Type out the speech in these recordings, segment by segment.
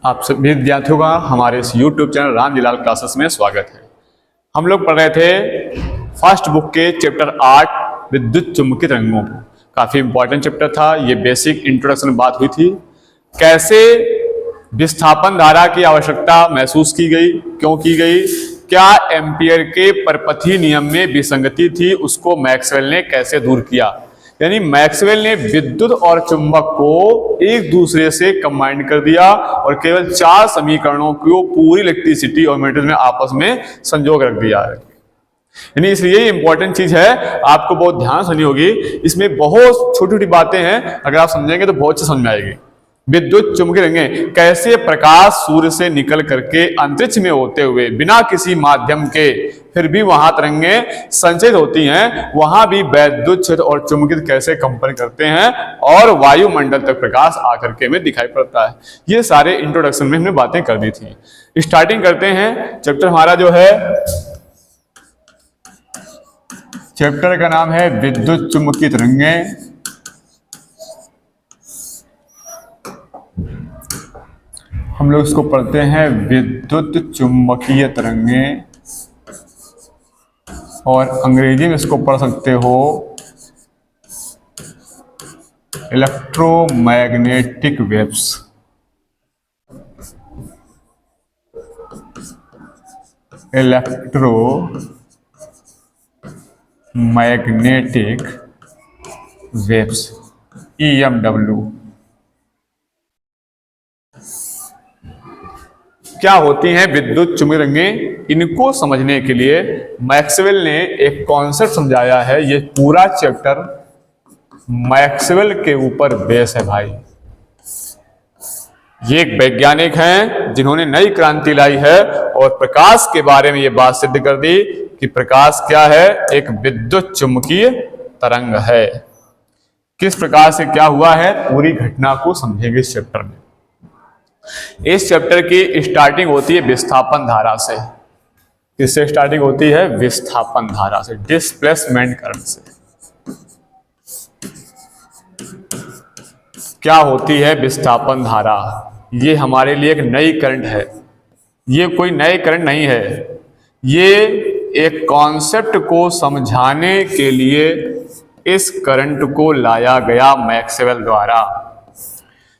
आप सभी विद्यार्थियों का हमारे इस YouTube चैनल रामजीलाल क्लासेस में स्वागत है। हम लोग पढ़ रहे थे फर्स्ट बुक के चैप्टर 8 विद्युत चुम्बकीय तरंगों को। काफ़ी इंपॉर्टेंट चैप्टर था। ये बेसिक इंट्रोडक्शन में बात हुई थी, कैसे विस्थापन धारा की आवश्यकता महसूस की गई, क्यों की गई, क्या एम्पियर के परपथी नियम में विसंगति थी, उसको मैक्सवेल ने कैसे दूर किया। यानी मैक्सवेल ने विद्युत और चुंबक को एक दूसरे से कंबाइन कर दिया और केवल 4 समीकरणों को पूरी इलेक्ट्रिसिटी और मैटर में आपस में संजोग रख दिया है। यानी इसलिए इंपॉर्टेंट चीज है, आपको बहुत ध्यान सुननी होगी। इसमें बहुत छोटी छोटी बातें हैं, अगर आप समझेंगे तो बहुत अच्छी समझ में आएगी। विद्युत चुम्बकीय तरंगें कैसे प्रकाश सूर्य से निकल करके अंतरिक्ष में होते हुए बिना किसी माध्यम के फिर भी वहां तरंगें संचरित होती हैं, वहां भी वैद्युत क्षेत्र और चुंबकीय कैसे कंपन करते हैं और वायुमंडल तक प्रकाश आकर के में दिखाई पड़ता है। ये सारे इंट्रोडक्शन में हमने बातें कर दी थी। स्टार्टिंग करते हैं। चैप्टर हमारा जो है, चैप्टर का नाम है विद्युत चुम्बकीय तरंगें। हम लोग इसको पढ़ते हैं विद्युत चुम्बकीय तरंगें, और अंग्रेजी में इसको पढ़ सकते हो electromagnetic waves. Electromagnetic waves, EMW। क्या होती हैं विद्युत चुम्बकीय तरंगें? इनको समझने के लिए मैक्सवेल ने एक कॉन्सेप्ट समझाया है। ये पूरा चैप्टर मैक्सवेल के ऊपर बेस है भाई। ये एक वैज्ञानिक हैं जिन्होंने नई क्रांति लाई है और प्रकाश के बारे में ये बात सिद्ध कर दी कि प्रकाश क्या है, एक विद्युत चुम्बकीय तरंग है। किस प्रकार से क्या हुआ है, पूरी घटना को समझेंगे इस चैप्टर में। इस चैप्टर की स्टार्टिंग होती है विस्थापन धारा से। किससे स्टार्टिंग होती है? विस्थापन धारा से, डिस्प्लेसमेंट करंट से। क्या होती है विस्थापन धारा? ये हमारे लिए एक नई करंट है। ये कोई नई करंट नहीं है, ये एक कॉन्सेप्ट को समझाने के लिए इस करंट को लाया गया मैक्सवेल द्वारा।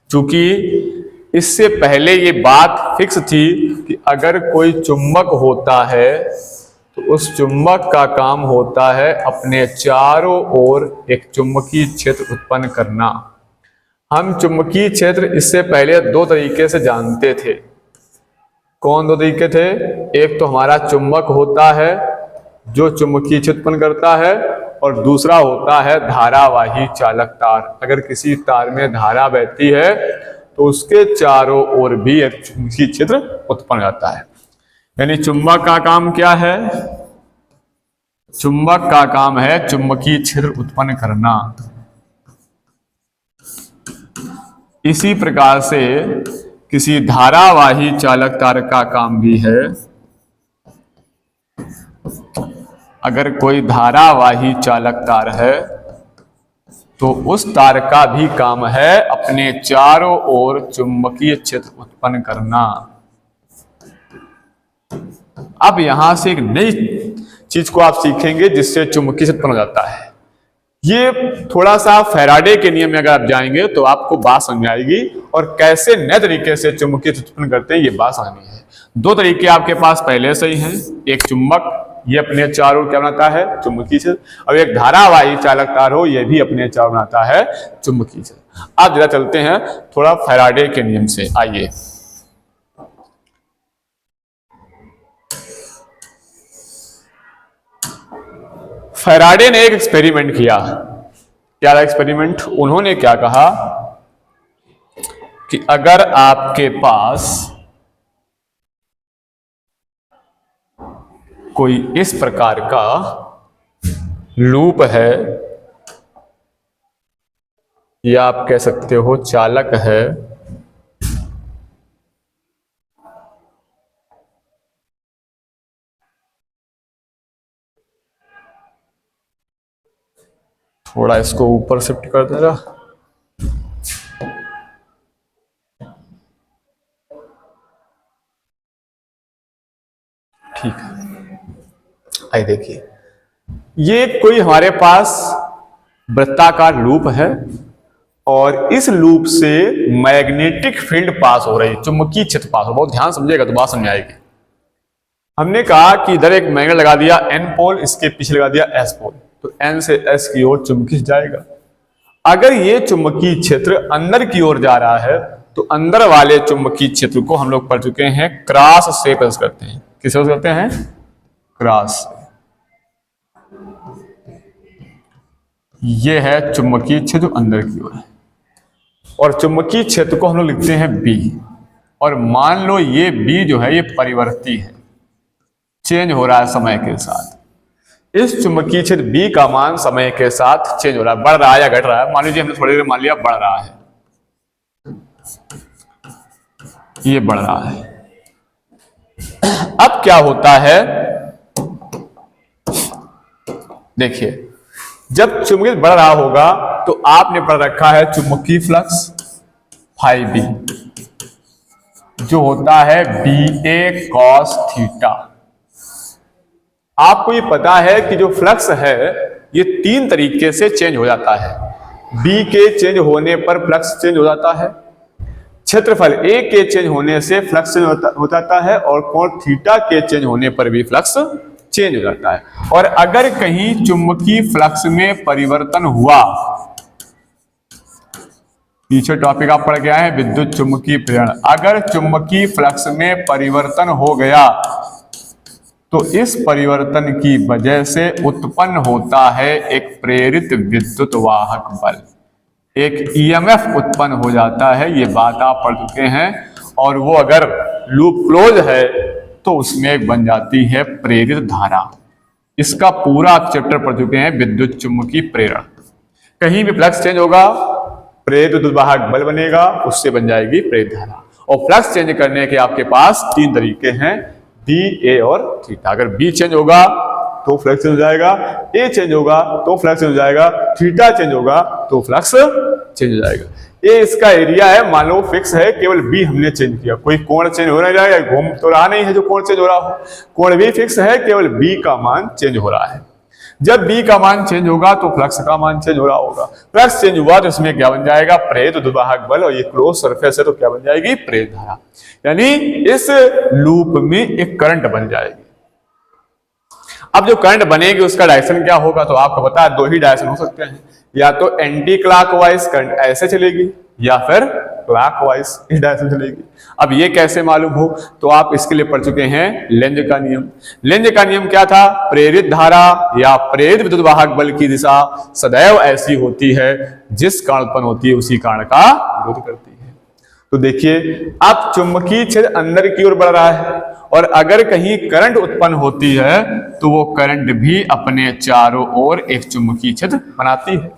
क्योंकि इससे पहले ये बात फिक्स थी कि अगर कोई चुंबक होता है तो उस चुंबक का काम होता है अपने चारों ओर एक चुंबकीय क्षेत्र उत्पन्न करना। हम चुंबकीय क्षेत्र इससे पहले 2 तरीके से जानते थे। कौन 2 तरीके थे? एक तो हमारा चुंबक होता है जो चुंबकीय क्षेत्र उत्पन्न करता है, और दूसरा होता है धारावाही चालक तार। अगर किसी तार में धारा बहती है तो उसके चारों ओर भी एक चुंबकीय क्षेत्र उत्पन्न होता है। यानी चुंबक का काम क्या है? चुंबक का काम है चुंबकीय क्षेत्र उत्पन्न करना। इसी प्रकार से किसी धारावाही चालक तार का काम भी है। अगर कोई धारावाही चालक तार है तो उस तार का भी काम है अपने चारों ओर चुंबकीय क्षेत्र उत्पन्न करना। अब यहां से एक नई चीज को आप सीखेंगे जिससे चुंबकीय क्षेत्र उत्पन्न हो जाता है। ये थोड़ा सा फैराडे के नियम में अगर आप जाएंगे तो आपको बात समझ आएगी, और कैसे नए तरीके से चुंबकीय क्षेत्र उत्पन्न करते हैं ये बात समझनी है। 2 तरीके आपके पास पहले से ही हैं। एक चुंबक, ये अपने चारों ओर क्या बनाता है? चुंबकीय क्षेत्र। और एक धारावाही चालक तार हो, ये भी अपने चारों बनाता है चुंबकीय क्षेत्र। अब जरा चलते हैं थोड़ा फैराडे के नियम से। आइए, फैराडे ने एक एक्सपेरिमेंट किया। क्या एक्सपेरिमेंट? उन्होंने क्या कहा कि अगर आपके पास कोई इस प्रकार का लूप है, या आप कह सकते हो चालक है, थोड़ा इसको ऊपर शिफ्ट कर देगा। ठीक है, आइए देखिए, ये कोई हमारे पास वृत्ताकार लूप है और इस लूप से मैग्नेटिक फील्ड पास हो रही है, चुंबकीय क्षेत्र पास हो। बहुत ध्यान समझिएगा तो बात समझ आएगी। हमने कहा कि इधर एक मैग्नेट लगा दिया N पोल, इसके पीछे लगा दिया S पोल, तो N से S की ओर चुंबकीय जाएगा। अगर ये चुंबकीय क्षेत्र अंदर की ओर जा रहा है तो अंदर वाले चुंबकीय क्षेत्र को हम लोग पढ़ चुके हैं, क्रॉस से प्रेस करते हैं। किससे करते हैं? क्रॉस से। ये है चुंबकीय क्षेत्र अंदर की ओर है और चुंबकीय क्षेत्र को हम लोग लिखते हैं B। और मान लो ये B जो है ये परिवर्ती है, चेंज हो रहा है समय के साथ। इस चुंबकीय क्षेत्र B का मान समय के साथ चेंज हो रहा है, बढ़ रहा है या घट रहा है। मान लीजिए हमने थोड़ी देर मान लिया बढ़ रहा है, ये बढ़ रहा है। अब क्या होता है, देखिए, जब चुंबकीय बढ़ रहा होगा तो आपने पढ़ रखा है चुंबकीय फ्लक्स फाई बी, जो होता है BA cos थीटा। आपको ये पता है कि जो फ्लक्स है ये 3 तरीके से चेंज हो जाता है। B के चेंज होने पर फ्लक्स चेंज हो जाता है, क्षेत्रफल A के चेंज होने से फ्लक्स चेंज हो जाता है, और कोण थीटा के चेंज होने पर भी फ्लक्स चेंज हो जाता है। और अगर कहीं चुंबकीय फ्लक्स में परिवर्तन हुआ, पीछे टॉपिक आप पढ़ के आए हैं विद्युत चुंबकीय प्रेरण, अगर चुंबकीय फ्लक्स में परिवर्तन हो गया तो इस परिवर्तन की वजह से उत्पन्न होता है एक प्रेरित विद्युत वाहक बल, एक EMF उत्पन्न हो जाता है। ये बात आप पढ़ चुके हैं। और वो अगर लूप क्लोज है तो उसमें एक बन जाती है प्रेरित धारा। इसका पूरा चैप्टर पढ़ चुके हैं विद्युत चुंबकीय प्रेरण। कहीं भी फ्लक्स चेंज होगा, प्रेरित विद्युत वाहक बल बनेगा, उससे बन जाएगी प्रेरित धारा। और फ्लक्स चेंज करने के आपके पास 3 तरीके हैं, B, A और थीटा। अगर B चेंज होगा तो फ्लक्स चेंज हो जाएगा, A चेंज होगा तो फ्लक्स चेंज हो जाएगा, थीटा चेंज होगा तो फ्लक्स चेंज हो जाएगा। ये इसका एरिया है, मान लो फिक्स है, केवल B हमने चेंज किया, कोई कोण चेंज हो नहीं जाएगा, घूम तो रहा नहीं है जो कोण चेंज हो रहा हो। कोण भी फिक्स है, केवल B का मान चेंज हो रहा है। जब B का मान चेंज होगा तो फ्लक्स का मान चेंज हो रहा होगा। फ्लक्स चेंज हुआ तो इसमें क्या बन जाएगा? प्रेरित विद्युत वाहक बल, और ये क्लोज सरफेस है तो क्या बन जाएगी? प्रेरित धारा। यानी इस लूप में एक करंट बन जाएगी। अब जो करंट बनेगी उसका डायरेक्शन क्या होगा? तो आपको पता है 2 ही डायरेक्शन हो सकते हैं, या तो एंटी क्लॉकवाइज करंट ऐसे चलेगी या फिर क्लॉकवाइज इस डायरेक्शन चलेगी। अब ये कैसे मालूम हो? तो आप इसके लिए पढ़ चुके हैं लेंज का नियम। लेंज का नियम क्या था? प्रेरित धारा या प्रेरित विद्युत वाहक बल की दिशा सदैव ऐसी होती है जिस कारण उत्पन्न होती है उसी कारण का विरोध करती है। तो देखिए, अब चुंबकीय क्षेत्र अंदर की ओर बढ़ रहा है और अगर कहीं करंट उत्पन्न होती है तो वो करंट भी अपने चारों ओर एक चुंबकीय क्षेत्र बनाती है।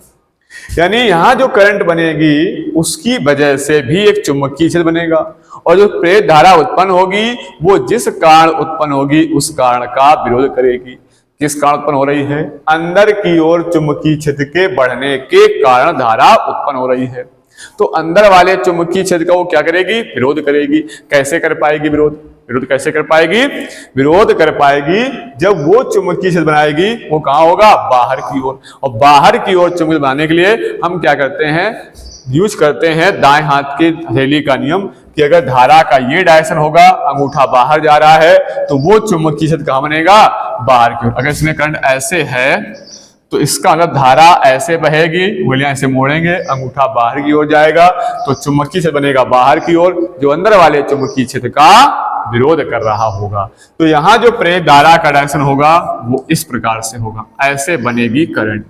यानी यहां जो करंट बनेगी उसकी वजह से भी एक चुंबकीय क्षेत्र बनेगा, और जो प्रेरित धारा उत्पन्न होगी वो जिस कारण उत्पन्न होगी उस कारण का विरोध करेगी। किस कारण उत्पन्न हो रही है? अंदर की ओर चुंबकीय क्षेत्र के बढ़ने के कारण धारा उत्पन्न हो रही है। तो अंदर वाले चुंबकीय क्षेत्र का वो क्या करेगी? विरोध करेगी। कैसे कर पाएगी विरोध? विरोध कैसे कर पाएगी? विरोध कर पाएगी जब वो चुंबकीय क्षेत्र बनाएगी, वो कहां होगा? बाहर की ओर। और बाहर की ओर चुंबकीय बनाने के लिए हम क्या करते हैं? यूज करते हैं दाएं हाथ की हथेली का नियम, कि अगर धारा का ये डायरेक्शन होगा, अंगूठा बाहर जा रहा है, तो वो चुंबकीय क्षेत्र कहां बनेगा? बाहर की ओर। अगर इसमें करंट ऐसे है तो इसका मतलब धारा ऐसे बहेगी, उंगलियां ऐसे मोड़ेंगे, अंगूठा बाहर की ओर जाएगा, तो चुंबकीय क्षेत्र बनेगा बाहर की ओर, जो अंदर वाले चुंबकीय क्षेत्र का विरोध कर रहा होगा। तो यहां जो प्रेरित धारा का डायरेक्शन होगा वो इस प्रकार से होगा, ऐसे बनेगी करंट।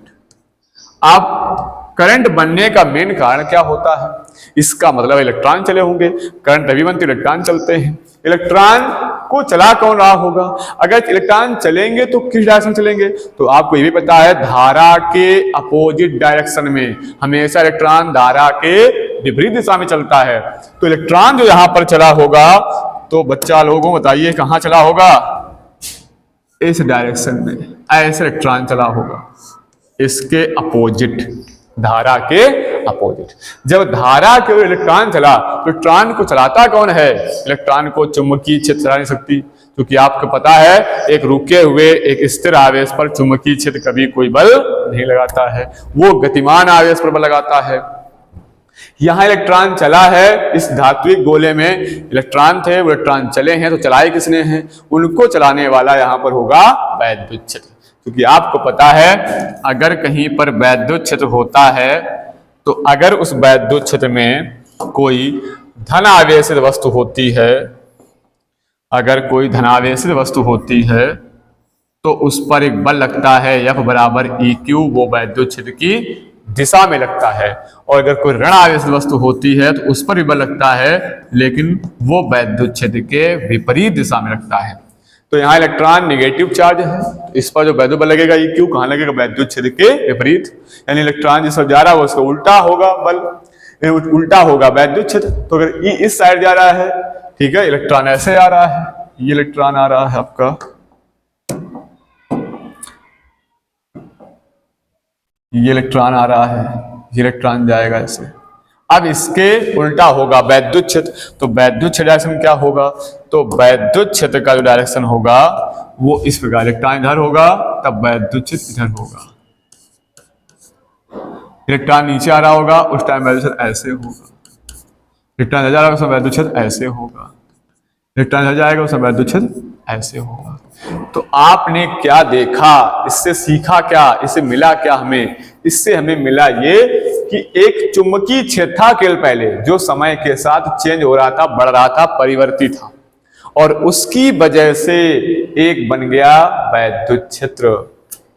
अब करंट बनने का मेन कारण क्या होता है? इसका मतलब इलेक्ट्रॉन चले होंगे। करंट तभी बनते इलेक्ट्रॉन चलते हैं। इलेक्ट्रॉन को चला कौन रहा होगा? अगर इलेक्ट्रॉन चलेंगे तो किस डायरेक्शन चलेंगे? तो आपको ये भी पता है धारा के अपोजिट डायरेक्शन में हमेशा इलेक्ट्रॉन धारा के विपरीत दिशा में चलता है। तो इलेक्ट्रॉन जो यहां पर चला होगा, तो बच्चा लोगों बताइए कहां चला होगा? इस डायरेक्शन में ऐसे इलेक्ट्रॉन चला होगा, इसके अपोजिट, धारा के अपोजिट। जब धारा के इलेक्ट्रॉन चला तो इलेक्ट्रॉन को चलाता कौन है? इलेक्ट्रॉन को चुंबकीय क्षेत्र चला नहीं सकती, क्योंकि आपको पता है एक रुके हुए एक स्थिर आवेश पर चुंबकीय क्षेत्र कभी कोई बल नहीं लगाता है, वो गतिमान आवेश पर बल लगाता है। यहां इलेक्ट्रॉन चला है, इस धात्विक गोले में इलेक्ट्रॉन थे, वो इलेक्ट्रॉन चले हैं, तो चलाए किसने हैं? उनको चलाने वाला यहां पर होगा वैद्युत क्षेत्र। क्योंकि आपको पता है अगर कहीं पर वैद्युत क्षेत्र होता है तो अगर उस वैद्युत क्षेत्र में कोई धन आवेशित वस्तु होती है, अगर कोई धनावेशित वस्तु होती है तो उस पर एक बल लगता है F बराबर EQ, वो वैद्युत क्षेत्र की दिशा में लगता है। और अगर कोई ऋण आवेशित वस्तु होती है तो उस पर भी बल लगता है, लेकिन वो वैद्युत क्षेत्र के विपरीत दिशा में लगता है। तो यहाँ इलेक्ट्रॉन नेगेटिव चार्ज है, इस पर जो वैद्युत बल लगेगा EQ कहाँ लगेगा? वैद्युत क्षेत्र के विपरीत, यानी इलेक्ट्रॉन जिस पर जा रहा है उसका उल्टा होगा बल, उल्टा होगा वैद्युत क्षेत्र। तो अगर E इस साइड जा रहा है, ठीक है, इलेक्ट्रॉन ऐसे आ रहा है, ये इलेक्ट्रॉन आ रहा है आपका, ये इलेक्ट्रॉन आ रहा है, ये इलेक्ट्रॉन जाएगा ऐसे। अब इसके उल्टा होगा वैद्युत क्षेत्र, तो वैद्युत क्षेत्र डायरेक्शन क्या होगा? तो वैद्युत क्षेत्र का जो डायरेक्शन होगा वो इस प्रकार, इलेक्ट्रॉन इधर होगा तब वैद्युत क्षेत्र इधर होगा, इलेक्ट्रॉन नीचे आ रहा होगा उस टाइम वैद्युत क्षेत्र ऐसे होगा, इलेक्ट्रॉन इधर जा रहा होगा उसमें वैद्युत क्षेत्र ऐसे होगा, इलेक्ट्रॉन इधर जाएगा उसमें वैद्युत क्षेत्र ऐसे होगा। तो आपने क्या देखा, इससे सीखा क्या, इससे मिला क्या हमें? इससे हमें मिला ये कि एक चुंबकीय क्षेत्र था केवल पहले, जो समय के साथ चेंज हो रहा था, बढ़ रहा था, परिवर्ती था, और उसकी वजह से एक बन गया वैद्युत क्षेत्र।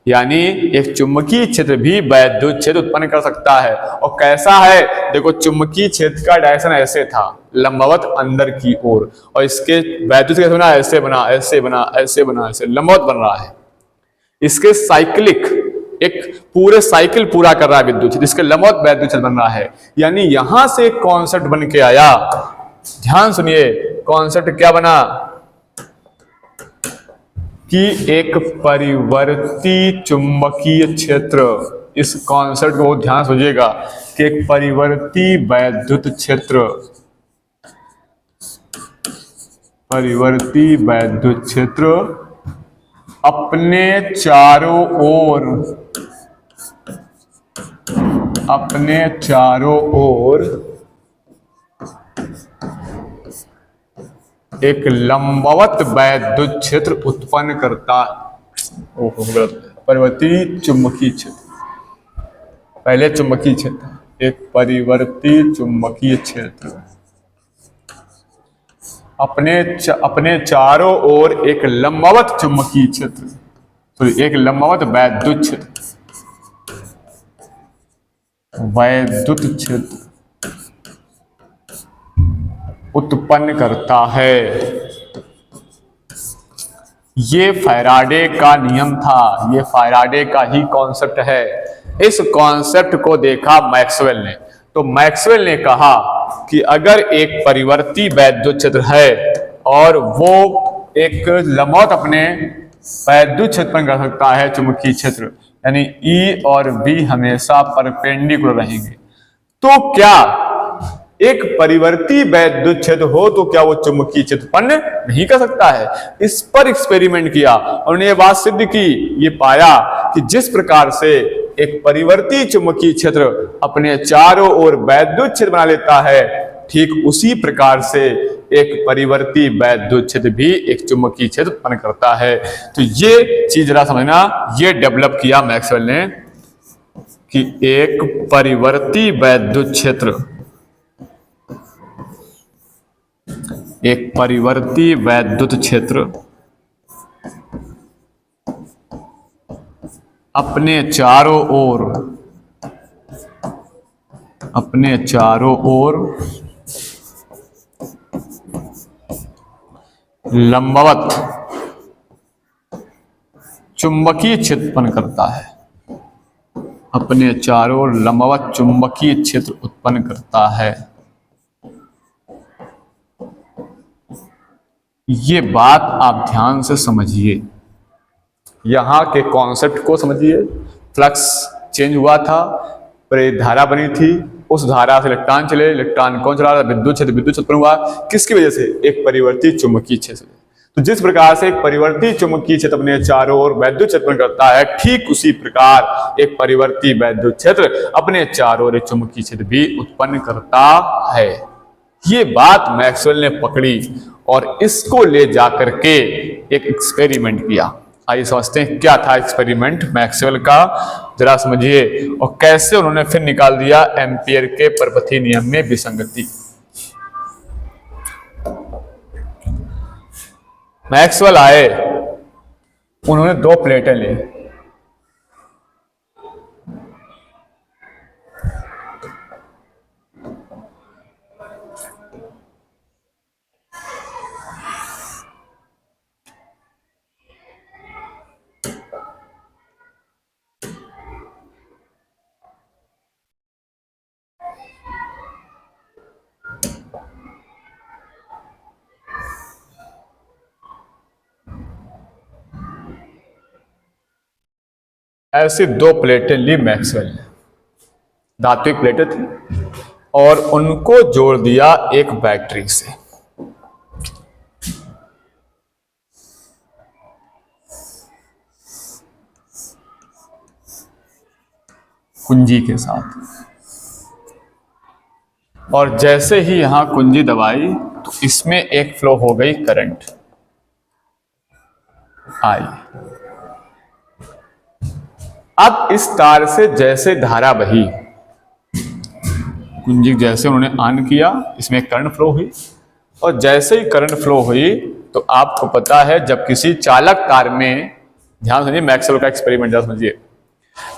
यानी एक चुंबकीय क्षेत्र भी वैद्युत क्षेत्र उत्पन्न कर सकता है। और कैसा है? देखो, चुंबकीय क्षेत्र का डायरेक्शन ऐसे था, लंबवत अंदर की ओर, और इसके वैद्युत कैसे बना? ऐसे बना, ऐसे बना, ऐसे बना, ऐसे लंबवत बन रहा है। इसके साइक्लिक एक पूरे साइकिल पूरा कर रहा है विद्युत क्षेत्र, इसके लंबवत वैद्युत क्षेत्र बन रहा है। यानी यहां से एक कॉन्सेप्ट बन के आया, ध्यान सुनिए, कॉन्सेप्ट क्या बना कि एक परिवर्ती चुंबकीय क्षेत्र, इस कॉन्सेप्ट को ध्यान समझिएगा कि एक परिवर्ती वैद्युत क्षेत्र, परिवर्ती वैद्युत क्षेत्र अपने चारों ओर एक लंबवत वैद्युत क्षेत्र उत्पन्न करता। परिवर्ती चुंबकीय क्षेत्र, पहले चुंबकीय क्षेत्र, एक परिवर्ती चुंबकीय क्षेत्र अपने चारों ओर एक लंबवत चुंबकीय क्षेत्र, तो एक लंबवत वैद्युत क्षेत्र उत्पन्न करता है। ये फैराडे का नियम था, ये फैराडे का ही कॉन्सेप्ट है। इस कॉन्सेप्ट को देखा मैक्सवेल ने, तो मैक्सवेल ने कहा कि अगर एक परिवर्ती वैद्युत क्षेत्र है और वो एक लंबवत अपने वैद्युत क्षेत्र उत्पन्न कर सकता है, चुंबकीय क्षेत्र, यानी E और B हमेशा परपेंडिकुलर रहेंगे, तो क्या एक परिवर्ती वैद्युत क्षेत्र हो तो क्या वो चुंबकीय क्षेत्र उत्पन्न नहीं कर सकता है? इस पर एक्सपेरिमेंट किया और उन्होंने ये बात सिद्ध की, ये पाया कि जिस प्रकार से एक परिवर्ती चुंबकीय क्षेत्र अपने चारों ओर वैद्युत क्षेत्र बना लेता है, ठीक उसी प्रकार से एक परिवर्ती वैद्युत क्षेत्र भी एक चुंबकीय क्षेत्र उत्पन्न करता है। तो ये चीज जरा समझना, ये डेवलप किया मैक्सवेल ने कि एक परिवर्ती वैद्युत क्षेत्र, एक परिवर्ती वैद्युत क्षेत्र अपने चारों ओर लंबवत चुंबकीय क्षेत्र उत्पन्न करता है, अपने चारों ओर लंबवत चुंबकीय क्षेत्र उत्पन्न करता है। ये बात आप ध्यान से समझिए, यहां के कॉन्सेप्ट को समझिए। फ्लक्स चेंज हुआ था, पर एक धारा बनी थी, उस धारा से इलेक्ट्रॉन चले, इलेक्ट्रॉन कौन चला रहा था? विद्युत क्षेत्र, विद्युत क्षेत्र उत्पन्न हुआ किसकी वजह से? एक परिवर्ती चुंबकीय क्षेत्र। तो जिस प्रकार से एक परिवर्ती चुंबकीय क्षेत्र अपने चारों ओर वैद्युत क्षेत्र उत्पन्न करता है, ठीक उसी प्रकार एक परिवर्ती वैद्युत क्षेत्र अपने चारों ओर चुंबकीय क्षेत्र भी उत्पन्न करता है। ये बात मैक्सवेल ने पकड़ी और इसको ले जाकर के एक एक्सपेरिमेंट किया। आइए समझते हैं क्या था एक्सपेरिमेंट मैक्सवेल का, जरा समझिए, और कैसे उन्होंने फिर निकाल दिया एम्पियर के परपथी नियम में विसंगति। मैक्सवेल आए, उन्होंने दो प्लेटें ली, ऐसी दो प्लेटें ली मैक्सवेल ने, धात्विक प्लेटें थी, और उनको जोड़ दिया एक बैटरी से। कुंजी के साथ, और जैसे ही यहां कुंजी दबाई तो इसमें एक फ्लो हो गई करंट आई। अब इस तार से जैसे धारा बही, कुंजी जैसे उन्होंने ऑन किया, इसमें करंट फ्लो हुई, और जैसे ही करंट फ्लो हुई तो आपको पता है जब किसी चालक तार में, ध्यान समझिए मैक्सवेल का एक्सपेरिमेंट ध्यान समझिए,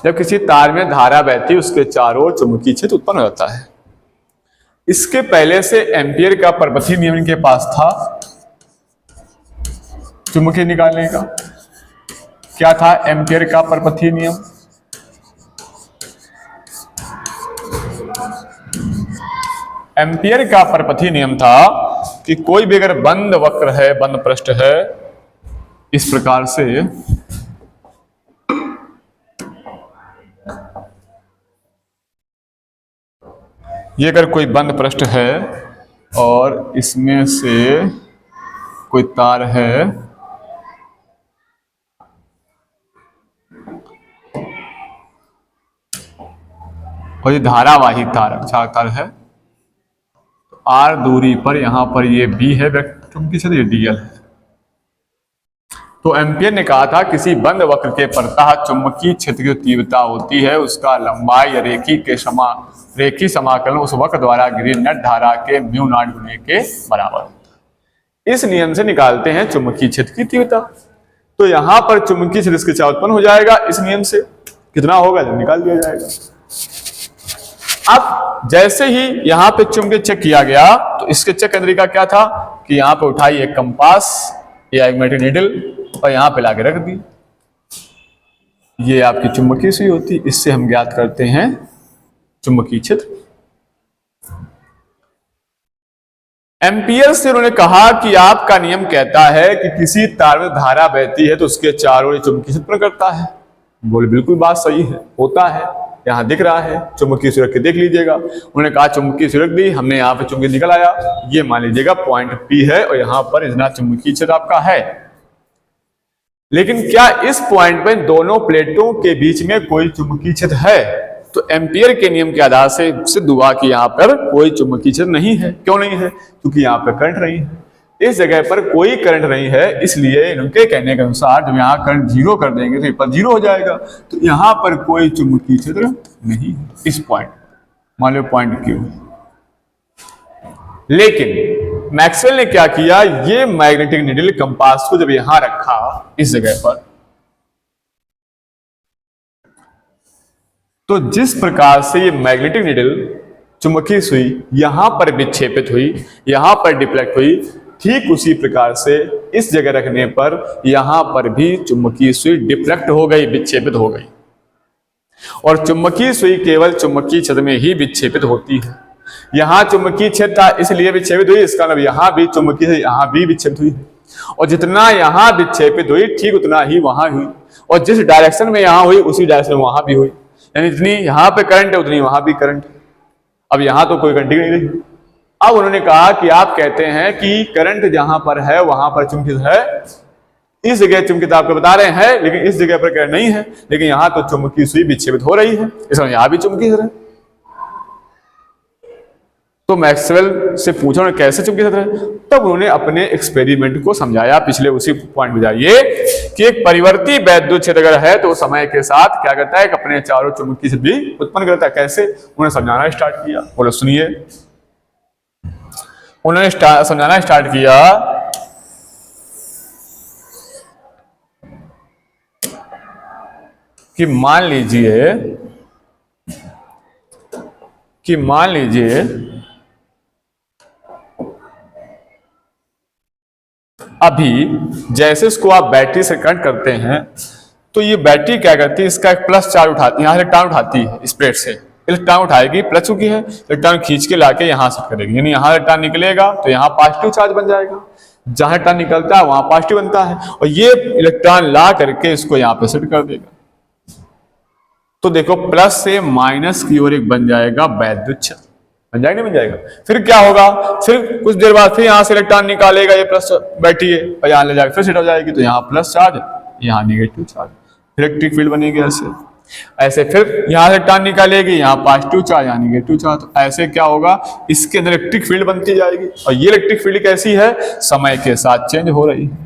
जब किसी तार में धारा बहती उसके चारों ओर चुंबकीय क्षेत्र उत्पन्न हो जाता है। इसके पहले से एम्पियर का परपथी नियम इनके पास था चुंबकीय निकालने का। क्या था एम्पियर का परपथी नियम? एम्पियर का परपथी नियम था कि कोई भी अगर बंद वक्र है, बंद पृष्ठ है, इस प्रकार से ये अगर कोई बंद पृष्ठ है और इसमें से कोई तार है, और ये धारावाही तार, अच्छा तार है, तो आर दूरी पर यहां पर ये बी है चुंबकीय क्षेत्र, ये डीएल है। तो एम्पियर ने कहा था किसी बंद वक्र के परतः चुंबकीय क्षेत्र की तीव्रता होती है उसका लंबाई या रेखी समाकलन उस वक्र द्वारा गिरी नेट धारा के म्यू नॉट गुने के बराबर। इस नियम से निकालते हैं चुंबकीय क्षेत्र की तीव्रता। तो यहां पर चुंबकीय क्षेत्र इसके चारों उत्पन्न हो जाएगा, इस नियम से कितना होगा जब निकाल दिया जाएगा। अब जैसे ही यहां पे चुंबकीय चेक किया गया तो इसके चेक का तरीका क्या था कि यहां पे उठाई एक कंपास या एक मैग्नेटिक नीडल और यहां पे लाके रख दी, ये आपकी चुंबकीय सुई होती, इससे हम ज्ञात करते हैं चुंबकीय क्षेत्र। एम्पियर से उन्होंने कहा कि आपका नियम कहता है कि किसी तार में धारा बहती है तो उसके चारों ओर चुंबकीय क्षेत्र करता है। बोले बिल्कुल बात सही है, होता है, यहां दिख रहा है, चुंबकीय सुई रख के देख लीजिएगा। उन्होंने कहा चुंबकीय सुई रख दी, हमने यहाँ पे चुंबकीय निकल आया, ये मान लीजिएगा पॉइंट P है और यहां पर इतना चुंबकीय क्षेत्र आपका है। लेकिन क्या इस पॉइंट पे दोनों प्लेटों के बीच में कोई चुंबकीय क्षेत्र है? तो एम्पियर के नियम के आधार से सिद्ध हुआ कि यहां पर कोई चुंबकीय क्षेत्र नहीं है। क्यों नहीं है? क्योंकि यहां पर करंट नहीं है, इस जगह पर कोई करंट नहीं है, इसलिए इनके कहने के अनुसार जब यहाँ करंट जीरो कर देंगे तो ये पर जीरो हो जाएगा, तो यहाँ पर कोई चुंबकीय क्षेत्र नहीं है इस पॉइंट, मान लो पॉइंट Q। लेकिन मैक्सवेल ने क्या किया, ये मैग्नेटिक नीडल कंपास को जब यहां रखा इस जगह पर, तो जिस प्रकार से ये मैग्नेटिक नीडल चुंबकीय सुई यहां पर विक्षेपित हुई, यहां पर डिफ्लेक्ट हुई, ठीक उसी प्रकार से इस जगह रखने पर यहां पर भी चुंबकीय सुई डिफ्लेक्ट हो गई, विक्षेपित हो गई। और चुंबकीय सुई केवल चुंबकीय क्षेत्र में ही विक्षेपित होती है। यहां चुंबकीय क्षेत्र था इसलिए विक्षेपित हुई, इसका मतलब यहां भी चुंबकीय यहां भी विक्षेपित हुई, और जितना यहां विक्षेपित हुई ठीक उतना ही वहां हुई, और जिस डायरेक्शन में यहां हुई उसी डायरेक्शन में वहां भी हुई। यानी जितनी यहां पे करंट है उतनी वहां भी करंट है। अब यहां तो कोई करंट ही नहीं रही, अब उन्होंने कहा कि आप कहते हैं कि करंट जहां पर है वहां पर चुंबकित है, इस जगह चुंबकित आपको बता रहे हैं, लेकिन इस जगह पर करंट नहीं है, लेकिन यहां तो चुंबकीय सुई विक्षेपित हो रही है, इसलिए यहां भी चुंबकीय है। तो मैक्सवेल से पूछा उन्होंने कैसे चुंबकीय क्षेत्र है, तब उन्होंने अपने एक्सपेरिमेंट को समझाया। पिछले उसी पॉइंट में जाइए कि एक परिवर्ती वैद्युत क्षेत्र अगर है तो समय के साथ क्या करता है कि अपने चारों चुंबकीय क्षेत्र भी उत्पन्न करता है। कैसे, उन्होंने समझाना स्टार्ट किया। बोलो सुनिए, उन्होंने समझाना स्टार्ट किया कि मान लीजिए अभी जैसे इसको आप बैटरी से कनेक्ट करते हैं तो ये बैटरी क्या करती है, इसका एक प्लस चार्ज उठाती है, यहाँ इलेक्ट्रॉन उठाती है, इस प्लेट से इलेक्ट्रॉन उठाएगी, प्लस चुकी है, इलेक्ट्रॉन खींच के लाके यहाँ सेट करेगी, यानी यहाँ इलेक्ट्रॉन निकलेगा तो यहाँ पॉजिटिव चार्ज बन जाएगा, जहां इलेक्ट्रॉन निकलता है वहां पॉजिटिव बनता है, और ये इलेक्ट्रॉन ला करके इसको यहाँ पे सेट कर देगा। तो देखो प्लस से माइनस की ओर एक बन जाएगा वैद्युत क्षेत्र, बन जाएगा नहीं बन जाएगा। फिर क्या होगा, फिर कुछ देर बाद फिर यहां से इलेक्ट्रॉन निकालेगा, ये प्लस बैटरी है, और यहां ले जाकर फिर सेट हो जाएगी, तो यहाँ प्लस चार्ज यहाँ निगेटिव चार्ज, इलेक्ट्रिक फील्ड बनेगी ऐसे फिर यहां से इलेक्ट्रॉन निकालेगी, यहाँ पॉजिटिव चार्ज यहाँ निगेटिव चार्ज, तो ऐसे क्या होगा, इसके अंदर इलेक्ट्रिक फील्ड बनती जाएगी। और ये इलेक्ट्रिक फील्ड कैसी है, समय के साथ चेंज हो रही है,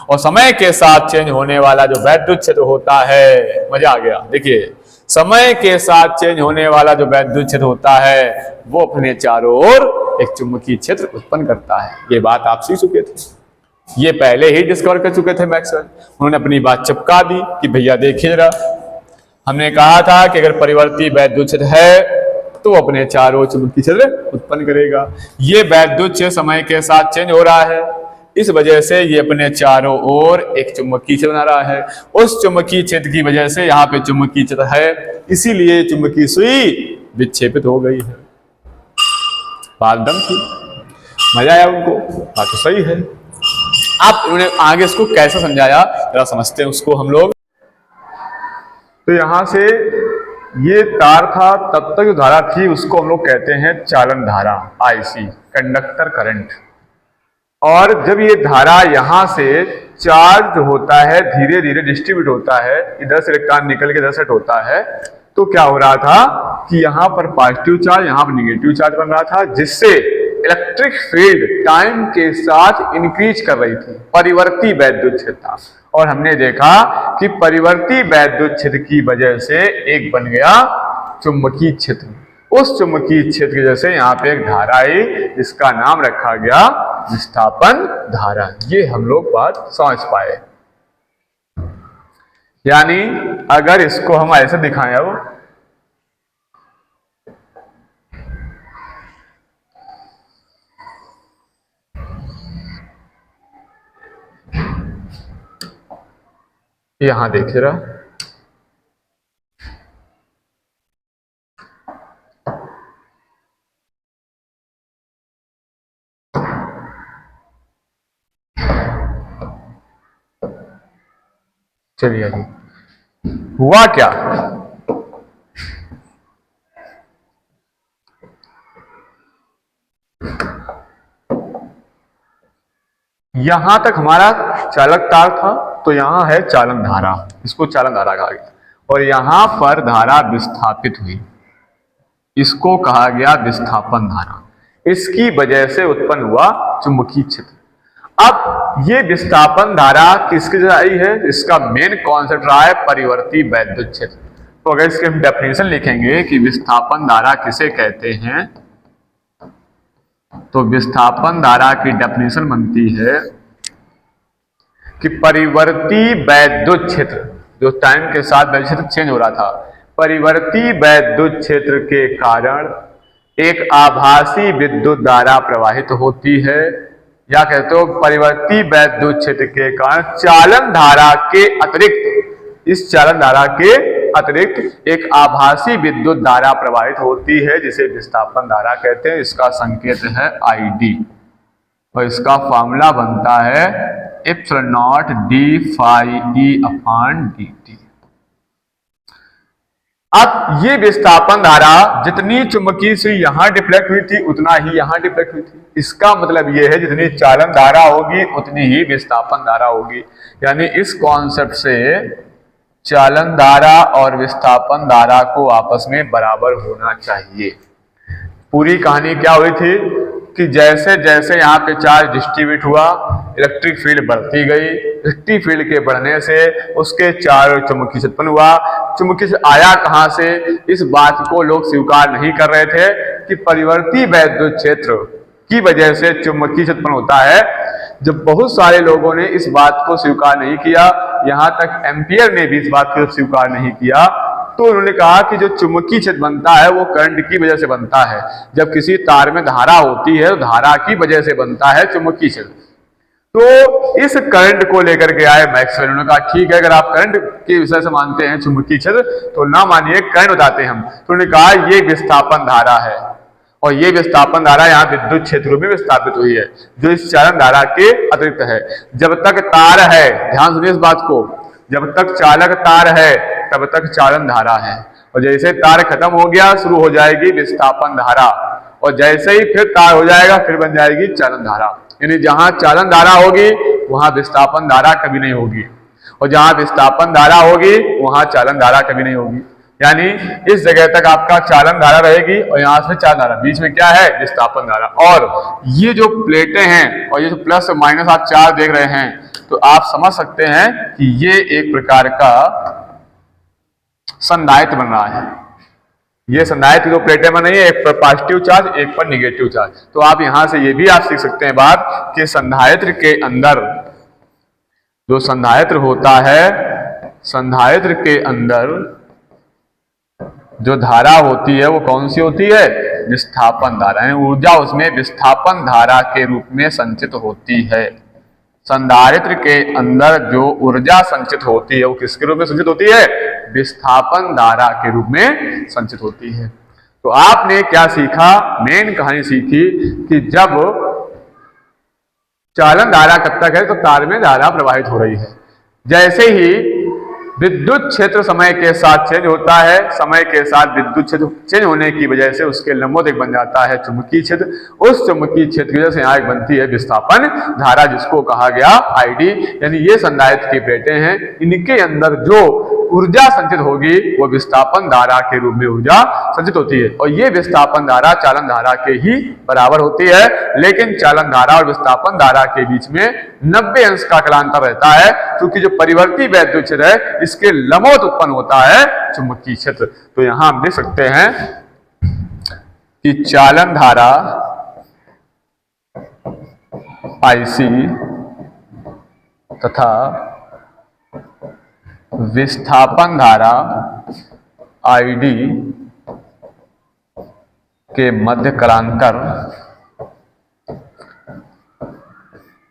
और समय के साथ चेंज होने वाला जो वैद्युत क्षेत्र होता है, मजा आ गया। देखिए समय के साथ चेंज होने वाला जो वैद्युत क्षेत्र होता है वो अपने चारों ओर एक चुंबकीय क्षेत्र उत्पन्न करता है। ये बात आप सीख चुके थे, ये पहले ही डिस्कवर कर चुके थे मैक्सवेल। उन्होंने अपनी बात चिपका दी कि भैया देखिए जरा, हमने कहा था कि अगर परिवर्ती वैद्युत क्षेत्र है तो अपने चारों चुंबकीय क्षेत्र उत्पन्न करेगा। ये वैद्युत क्षेत्र समय के साथ चेंज हो रहा है, इस वजह से ये अपने चारों ओर एक चुंबकीय क्षेत्र बना रहा है। उस चुंबकीय क्षेत्र की वजह से यहाँ पे चुंबकीय क्षेत्र है, इसीलिए चुंबकीय सुई विक्षेपित हो गई है। बात दम थी, मजा आया उनको, बात तो सही है। आप उन्होंने आगे इसको कैसे समझाया जरा समझते हैं उसको हम लोग। तो यहां से ये तार था, तब तक जो धारा थी उसको हम लोग कहते हैं चालन धारा, आईसी, कंडक्टर करंट। और जब ये धारा यहां से चार्ज होता है, धीरे धीरे डिस्ट्रीब्यूट होता है, इधर से इलेक्ट्रॉन निकल के इधर सेट होता है, तो क्या हो रहा था कि यहां पर पॉजिटिव चार्ज, यहां पर निगेटिव चार्ज बन रहा था, जिससे इलेक्ट्रिक फील्ड टाइम के साथ इंक्रीज कर रही थी, परिवर्ती वैद्युत क्षेत्र था। और हमने देखा कि परिवर्ती वैद्युत क्षेत्र की वजह से एक बन गया चुंबकीय क्षेत्र। उस चुंबकीय क्षेत्र की वजह से यहाँ पे एक धारा आई जिसका नाम रखा गया विस्थापन धारा। ये हम लोग बात समझ पाए। यानी अगर इसको हम ऐसे दिखाएं, अब यहां देखिए रहा, चलिए जी हुआ क्या, यहां तक हमारा चालक तार था, तो यहां है चालन धारा, इसको चालन धारा कहा गया, और यहां पर धारा विस्थापित हुई, इसको कहा गया विस्थापन धारा। इसकी वजह से उत्पन्न हुआ चुंबकीय क्षेत्र। अब ये विस्थापन धारा किसकी वजह आई है, इसका मेन कॉन्सेप्ट रहा है परिवर्ती वैद्युत क्षेत्र। तो अगर इसकी हम डेफिनेशन लिखेंगे कि विस्थापन धारा किसे कहते हैं, तो विस्थापन धारा की डेफिनेशन बनती है कि परिवर्ती वैद्युत क्षेत्र, जो टाइम के साथ वैद्युत क्षेत्र चेंज हो रहा था, परिवर्ती वैद्युत क्षेत्र के कारण एक आभासी विद्युत धारा प्रवाहित होती है, या कहते हो परिवर्ती वैद्युत क्षेत्र के कारण चालन धारा के अतिरिक्त, इस चालन धारा के अतिरिक्त एक आभासी विद्युत धारा प्रवाहित होती है, जिसे विस्थापन धारा कहते हैं। इसका संकेत है ID, और इसका फॉर्मूला बनता है epsilon not d phi e upon dt। अब ये विस्थापन धारा जितनी चुंबकीय से यहां डिफ्लेक्ट हुई थी उतना ही यहां डिफ्लेक्ट हुई थी। इसका मतलब ये है जितनी चालन धारा होगी उतनी ही विस्थापन धारा होगी। यानी इस कॉन्सेप्ट से चालन धारा और विस्थापन धारा को आपस में बराबर होना चाहिए। पूरी कहानी क्या हुई थी कि जैसे जैसे यहाँ पे चार्ज डिस्ट्रीब्यूट हुआ, इलेक्ट्रिक फील्ड बढ़ती गई। इलेक्ट्रिक फील्ड के बढ़ने से उसके चारों चुंबकीय क्षेत्र उत्पन्न हुआ। चुंबकीय क्षेत्र आया कहाँ से, इस बात को लोग स्वीकार नहीं कर रहे थे कि परिवर्ती वैद्युत क्षेत्र की वजह से चुंबकीय क्षेत्र उत्पन्न होता है। जब बहुत सारे लोगों ने इस बात को स्वीकार नहीं किया, यहाँ तक एम्पियर ने भी इस बात को स्वीकार नहीं किया, तो उन्होंने कहा कि जो चुंबकीय क्षेत्र बनता है वो करंट की वजह से बनता है। जब किसी तार में धारा होती है तो धारा की वजह से बनता है चुंबकीय क्षेत्र। तो इस करंट को लेकर के आए मैक्सवेल। उन्होंने कहा ठीक है, अगर आप करंट के विषय से मानते हैं चुंबकीय क्षेत्र तो ना मानिए, करंट बताते हैं हम। तो उन्होंने कहा ये विस्थापन धारा है और ये विस्थापन धारा यहाँ विद्युत क्षेत्रों में विस्थापित हुई है जो इस चालन धारा के अतिरिक्त है। जब तक तार है, ध्यान सुनिए इस बात को, जब तक चालक तार है तब तक चालन धारा है, और जैसे तार खत्म हो गया शुरू हो जाएगी विस्थापन धारा, और जैसे ही फिर तार हो जाएगा फिर बन जाएगी चालन धारा। यानी जहां चालन धारा होगी वहां विस्थापन धारा कभी नहीं होगी, और जहां विस्थापन धारा होगी वहां चालन धारा कभी नहीं होगी। यानी इस जगह तक आपका चालन धारा रहेगी और यहां से चालन धारा, बीच में क्या है, विस्थापन धारा। और ये जो प्लेटें हैं और ये जो प्लस माइनस आप चार्ज देख रहे हैं, तो आप समझ सकते हैं कि ये एक प्रकार का संधारित्र बन रहा है। ये संधारित्र जो प्लेटें बन रही है, एक पर पॉजिटिव चार्ज एक पर निगेटिव चार्ज। तो आप यहां से ये भी आप सीख सकते हैं बात कि संधारित्र के अंदर जो संधारित्र होता है, संधारित्र के अंदर जो धारा होती है वो कौन सी होती है, विस्थापन धारा। यानी ऊर्जा उसमें विस्थापन धारा के रूप में संचित होती है। संधारित्र के अंदर जो ऊर्जा संचित होती है वो किसके रूप में संचित होती है, विस्थापन धारा के रूप में संचित होती है। तो आपने क्या सीखा, मेन कहानी सीखी कि जब चालन धारा कब तक है तो तार में धारा प्रवाहित हो रही है। जैसे ही विद्युत क्षेत्र समय के साथ चेंज होता है, समय के साथ विद्युत क्षेत्र चेंज होने की वजह से उसके लंबवत एक बन जाता है चुंबकीय क्षेत्र। उस चुंबकीय क्षेत्र की वजह से यहाँ एक बनती है विस्थापन धारा जिसको कहा गया आईडी। यानी ये संधारित्र की प्लेटें हैं, इनके अंदर जो ऊर्जा संचित होगी वो विस्थापन धारा के रूप में ऊर्जा संचित होती है, और ये विस्थापन धारा चालन धारा के ही बराबर होती है। लेकिन चालन धारा और विस्थापन धारा के बीच में 90 अंश का कलांतर रहता है, क्योंकि जो परिवर्ती वैद्युत क्षेत्र है इसके लंबवत उत्पन्न होता है चुंबकीय क्षेत्र। तो यहां हम देख सकते हैं कि चालन धारा आईसी तथा विस्थापन धारा आईडी के मध्य कलांतर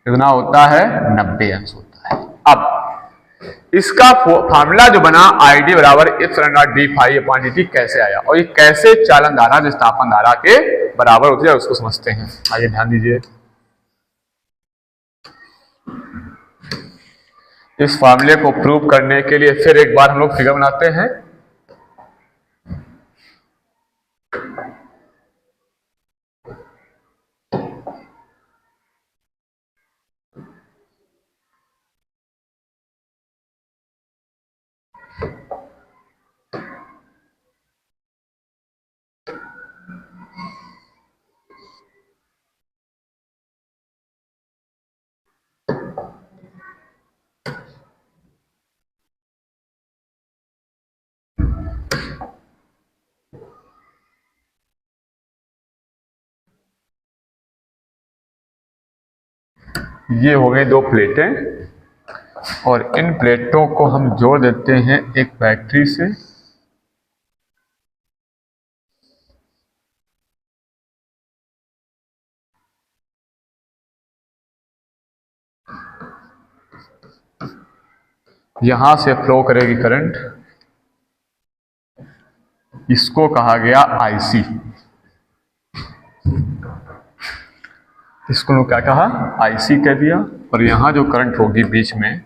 कितना होता है, 90 अंश होता है। अब इसका फार्मूला जो बना आईडी बराबर epsilon not d phi upon d t कैसे आया, और ये कैसे चालन धारा विस्थापन धारा के बराबर होती है उसको समझते हैं। आइए ध्यान दीजिए, इस फार्मूले को प्रूव करने के लिए फिर एक बार हम लोग फिगर बनाते हैं। ये हो गई दो प्लेटें, और इन प्लेटों को हम जोड़ देते हैं एक बैटरी से। यहां से फ्लो करेगी करंट, इसको कहा गया आईसी। इसको क्या कहा, आईसी कह दिया। और यहां जो करंट होगी बीच में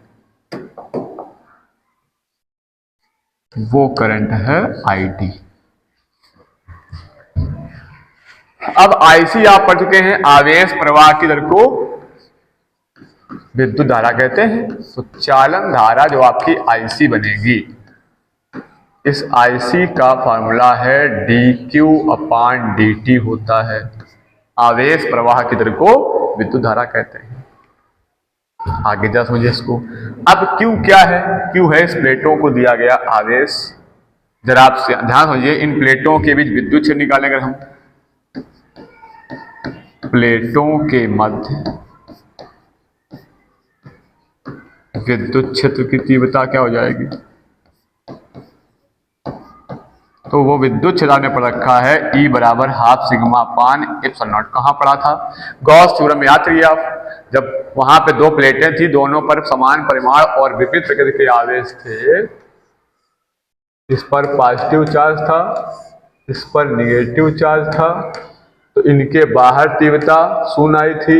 वो करंट है IT। अब IC आप पढ़ चुके हैं, आवेश प्रवाह की दर को विद्युत धारा कहते हैं। तो चालन धारा जो आपकी IC बनेगी, इस IC का फॉर्मूला है dQ/dt होता है। आवेश प्रवाह की दर को विद्युत धारा कहते हैं। आगे जरा समझिए इसको। अब Q क्या है? Q है इस प्लेटों को दिया गया आवेश। जरा आप ध्यान समझिए, इन प्लेटों के बीच विद्युत क्षेत्र निकालेंगे हम। प्लेटों के मध्य विद्युत क्षेत्र की तीव्रता क्या हो जाएगी? तो वो विद्युत क्षेत्र ने पढ़ रखा है E बराबर half sigma upon epsilon not. कहाँ पढ़ा था? गॉस थ्योरम में याद रही आप, जब वहां पे दो प्लेटें थी, दोनों पर समान परिमाण और विपरीत प्रकृति के आवेश थे। इस पर पॉजिटिव चार्ज था, इस पर निगेटिव चार्ज था, तो इनके बाहर तीव्रता शून्य आई थी।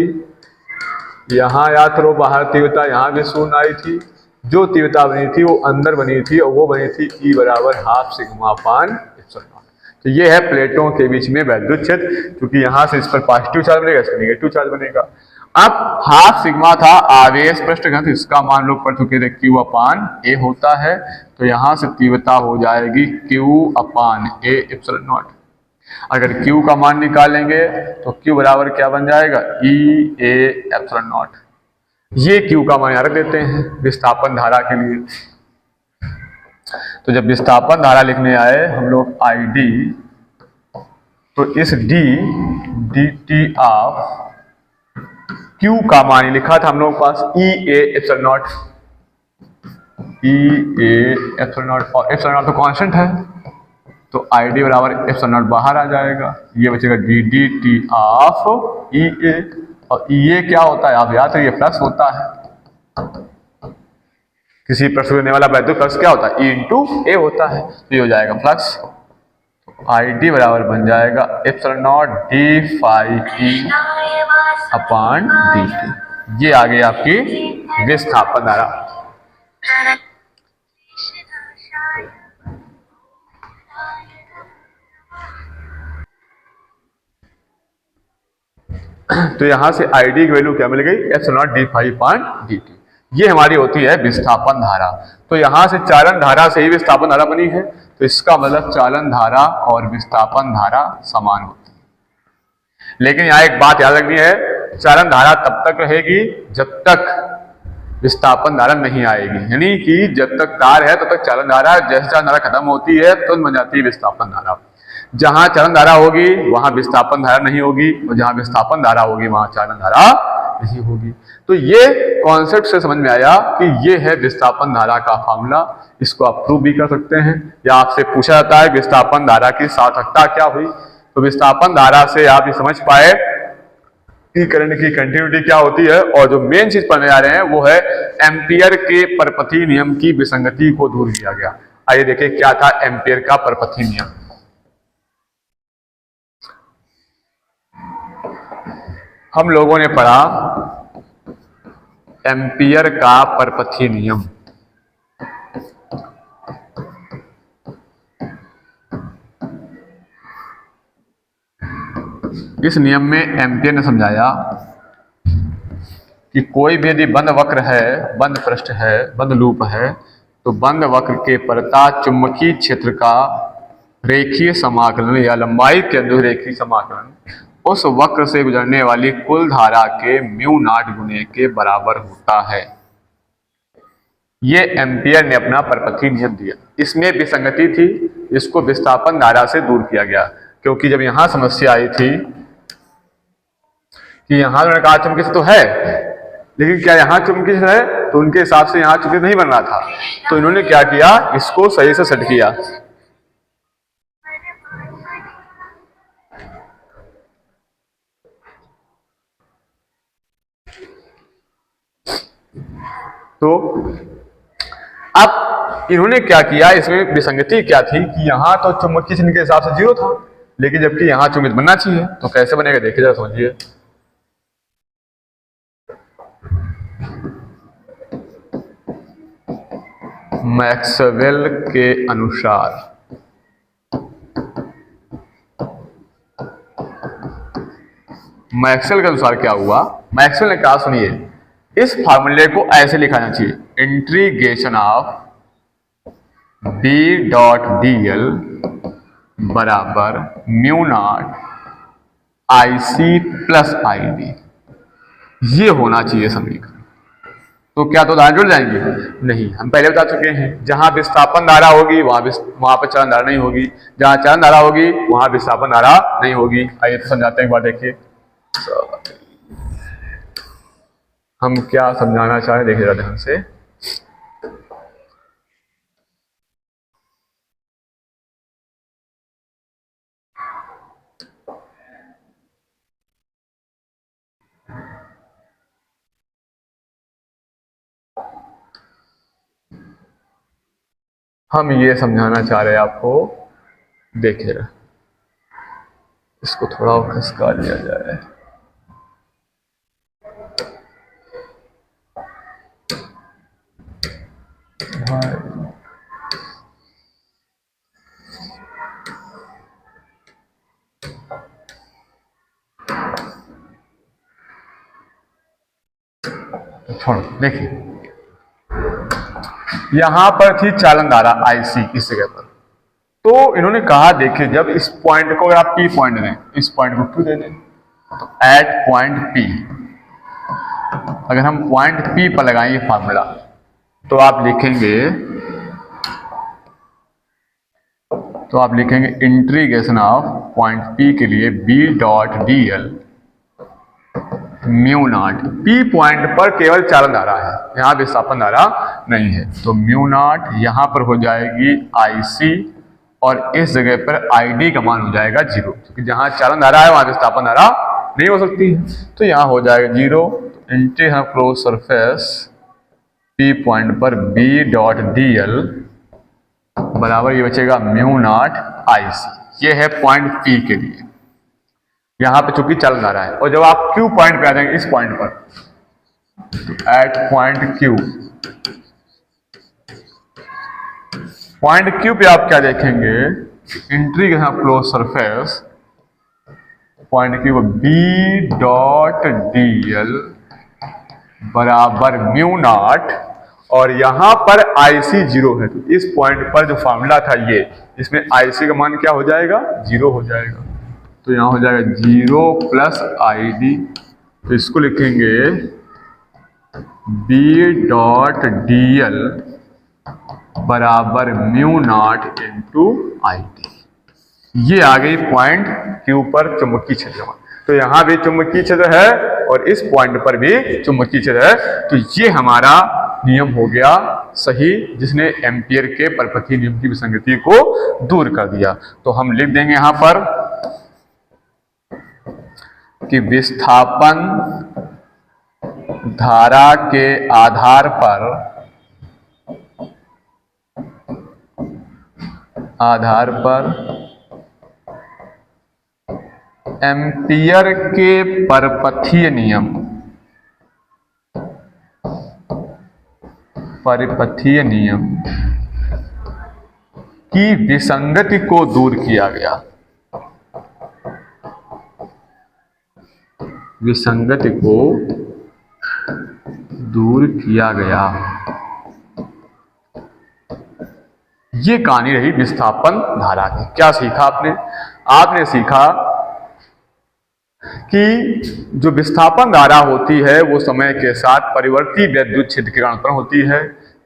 यहाँ याद करो, बाहर तीव्रता यहाँ भी शून्य आई थी। जो तीव्रता बनी थी वो अंदर बनी थी, और वो बनी थी E बराबर half sigma upon epsilon not. तो ये है प्लेटों के बीच में वैद्युत क्षेत्र, क्योंकि यहाँ से इस पर पॉजिटिव चार्ज बनेगा, इस पर निगेटिव चार्ज बनेगा। अब हाफ सिग्मा था आवेश पृष्ठ घनत्व, इसका मान लोग पढ़ चुके थे Q/A होता है। तो यहाँ से तीव्रता हो जाएगी Q/A एप्सिलॉन नॉट। अगर Q का मान निकालेंगे तो Q बराबर क्या बन जाएगा? EA epsilon not. ये Q का मान यहाँ रख देते हैं विस्थापन धारा के लिए। तो जब विस्थापन धारा लिखने आए हम लोग ID, तो इस dt ऑफ Q का मान लिखा था हम लोग पास EA epsilon not. EA epsilon not, और एप्सिलॉन नॉट तो कांस्टेंट है, तो ID बराबर एप्सिलॉन नॉट बाहर आ जाएगा। ये बचेगा dt ऑफ EA। और EA क्या होता है आप याद रखिए, फ्लक्स होता है। किसी प्रश्न देने वाला वैद्युत फ्लक्स क्या होता है? E इंटू A होता है। तो ये हो जाएगा फ्लक्स। ID बराबर बन जाएगा epsilon not d phi E upon dt। ये आ गई आपकी विस्थापन धारा। तो यहां से ID की वैल्यू क्या मिल गई? Epsilon not d phi upon dt। ये हमारी होती है विस्थापन धारा। तो यहां से चालन धारा से ही विस्थापन धारा बनी है, तो इसका मतलब चालन धारा और विस्थापन धारा समान होती है। लेकिन यहाँ एक बात याद रखनी है, चालन धारा तब तक रहेगी जब तक विस्थापन धारा नहीं आएगी। यानी कि जब तक तार है तब तक चालन धारा, जैसे चालन धारा खत्म होती है तो बन जाती है विस्थापन धारा। जहां चालन धारा होगी वहां विस्थापन धारा नहीं होगी, और जहां विस्थापन धारा होगी वहां चालन धारा नहीं होगी। तो ये कॉन्सेप्ट से समझ में आया कि ये है विस्थापन धारा का फार्मूला। इसको आप प्रूव भी कर सकते हैं, या आपसे पूछा जाता है विस्थापन धारा की सार्थकता क्या हुई। तो विस्थापन धारा से आप ये समझ पाए कि करंट की कंटिन्यूटी क्या होती है। और जो मेन चीज पढ़ने जा रहे हैं वो है एम्पियर के परपथी नियम की विसंगति को दूर किया गया। आइए देखिए क्या था एम्पियर का परपथी नियम। हम लोगों ने पढ़ा एम्पियर का परपथी नियम। इस नियम में एम्पियर ने समझाया कि कोई भी यदि बंद वक्र है, बंद पृष्ठ है, बंद लूप है, तो बंद वक्र के परता चुंबकीय क्षेत्र का रेखीय समाकलन या लंबाई के अनुरूप रेखीय समाकलन उस वक्र से गुजरने वाली कुल धारा के म्यू नॉट गुने के बराबर होता है। ये एम्पियर ने अपना परपथी नियम दिया। इसमें विसंगति थी, इसको विस्थापन धारा से दूर किया गया। क्योंकि जब यहां समस्या आई थी कि यहां उन्होंने कहा चुंबकीय क्षेत्र तो है, लेकिन क्या यहां चुंबकीय क्षेत्र है, तो उनके हिसाब से यहां चुंबकीय नहीं बन रहा था। तो इन्होंने क्या किया, इसको सही से सेट किया। तो अब इन्होंने क्या किया, इसमें विसंगति क्या थी कि यहां तो चुंबकीय चिन्ह के हिसाब से 0 था, लेकिन जबकि यहां चुंबकित बनना चाहिए। तो कैसे बनेगा देखिए, जरा समझिए। मैक्सवेल के अनुसार मैक्सवेल के अनुसार क्या हुआ, मैक्सवेल ने कहा सुनिए, इस फार्मूले को ऐसे लिखा जाना चाहिए, integration of B dot D L बराबर mu naught I C plus I D, ये होना चाहिए समीकरण। तो क्या तो धारा जुड़ जाएंगे? नहीं, हम पहले बता चुके हैं, जहां विस्थापन धारा होगी वहां पर चलन धारा नहीं होगी, जहां चलन धारा होगी वहां विस्थापन धारा नहीं होगी। आइए तो समझाते हैं एक बार, देखिए हम क्या समझाना चाह रहे, देखिए ध्यान से। हम ये समझाना चाह रहे हैं आपको, देखिए इसको थोड़ा और खिसका लिया जाए। छोड़ो, देखिए यहां पर थी चालन धारा IC इस जगह पर, तो इन्होंने कहा देखिए, जब इस पॉइंट को अगर आप P पॉइंट दें, इस पॉइंट को Q दे दें, तो एट पॉइंट P, अगर हम पॉइंट P पर लगाएंगे फार्मूला, तो आप लिखेंगे इंटीग्रेशन ऑफ पॉइंट P के लिए B dot D L mu naught, P point पर केवल चालन धारा है, यहां विस्थापन धारा नहीं है, तो म्यू नॉट यहां पर हो जाएगी IC और इस जगह पर ID का मान हो जाएगा 0, क्योंकि जहां चालन धारा है वहां विस्थापन धारा नहीं हो सकती है, तो यहां हो जाएगा 0। Integration of close surface P point पर B डॉट डी एल बराबर ये बचेगा म्यू नॉट IC, ये है पॉइंट P के लिए, यहां पे चूंकि चल रहा है। और जब आप Q पॉइंट पे आ जाएंगे, इस पॉइंट पर, तो एट पॉइंट Q पे आप क्या देखेंगे, integration of close surface point Q पर B डॉट डी एल बराबर म्यू नॉट, और यहां पर IC 0 है, तो इस पॉइंट पर जो फार्मूला था ये, इसमें IC का मान क्या हो जाएगा, 0 हो जाएगा, तो यहां हो जाएगा 0 प्लस ID, तो इसको लिखेंगे B डॉट डी एल बराबर म्यू नॉट इंटू ID। ये आ गई पॉइंट Q पर चुंबकीय क्षेत्र, तो यहां भी चुंबकीय क्षेत्र है और इस पॉइंट पर भी चुंबकीय क्षेत्र है, तो ये हमारा नियम हो गया सही, जिसने एम्पियर के परपथीय नियम की विसंगति को दूर कर दिया। तो हम लिख देंगे यहां पर कि विस्थापन धारा के आधार पर एम्पियर के परपथीय नियम की विसंगति को दूर किया गया, विसंगति को दूर किया गया। ये कहानी रही विस्थापन धारा की। क्या सीखा आपने? आपने सीखा कि जो विस्थापन धारा होती है वो समय के साथ परिवर्ती विद्युत क्षेत्र के कारण उत्पन्न होती है,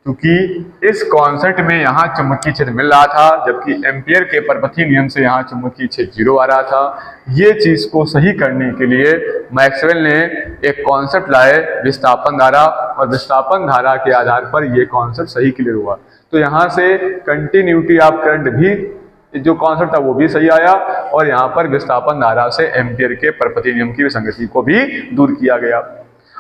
क्योंकि इस कॉन्सेप्ट में यहाँ चुंबकीय क्षेत्र मिल रहा था, जबकि एम्पियर के परपथीय नियम से यहाँ चुंबकीय क्षेत्र 0 आ रहा था। ये चीज को सही करने के लिए मैक्सवेल ने एक कॉन्सेप्ट लाए विस्थापन धारा, और विस्थापन धारा के आधार पर ये कॉन्सेप्ट सही क्लियर हुआ। तो यहाँ से कंटिन्यूटी ऑफ करंट भी जो कॉन्सेप्ट था वो भी सही आया, और यहाँ पर विस्थापन धारा से एम्पियर के परपथीय नियम की विसंगति को भी दूर किया गया।